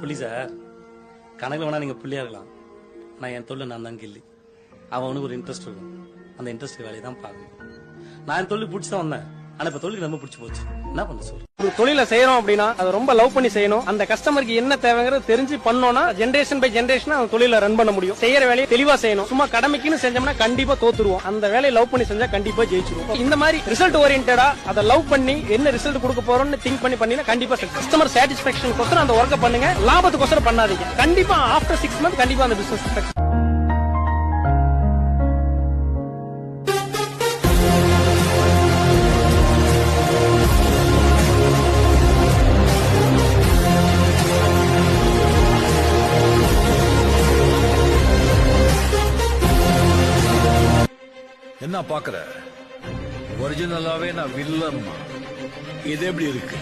புள்ளி சார், கணக்கில் வேணா நீங்க புள்ளியா இருக்கலாம். நான் என் தொழில் நான் தான் கில்லி. அவனுக்கு ஒரு இன்ட்ரெஸ்ட் இருக்கும். அந்த இன்ட்ரெஸ்ட் வேலையை தான் பார்க்கணும். நான் என் தொழில் பிடிச்சி தான் வந்தேன். ஆனா இப்ப தொழில் ரொம்ப பிடிச்சி போச்சு. என்ன பண்ண சொல்லு? ஒரு தொழிலை செய்யறோம் அப்படின்னா அதை ரொம்ப லவ் பண்ணி செய்யணும். அந்த கஸ்டமருக்கு என்ன தேவைங்கிறது தெரிஞ்சு பண்ணோம்னா ஜெனரேஷன் பை ஜெனரேஷன் அந்த தொழிலை ரன் பண்ண முடியும். செய்யற வேலையை தெளிவா செய்யணும். சும்மா கடமைக்குன்னு செஞ்சோம்னா கண்டிப்பா தோத்துருவோம். அந்த வேலையை லவ் பண்ணி செஞ்சா கண்டிப்பா ஜெயிச்சிருவோம். இந்த மாதிரி ரிசல்ட் ஓரியன்டா அதை லவ் பண்ணி என்ன ரிசல்ட் கொடுக்க போறோம்னு திங்க் பண்ணி கண்டிப்பா கஸ்டமர் சாட்டிஸ்பாக்சன் கொசரம் அந்த ஒர்க்கை பண்ணுங்க. லாபத்துக்கொசரம் பண்ணாதீங்க. கண்டிப்பா ஆஃப்டர் 6 months கண்டிப்பா அந்த பிசினஸ் என்ன பாக்குற? ஒரிஜினலாவே நான் வில்லன். இது எப்படி இருக்கு?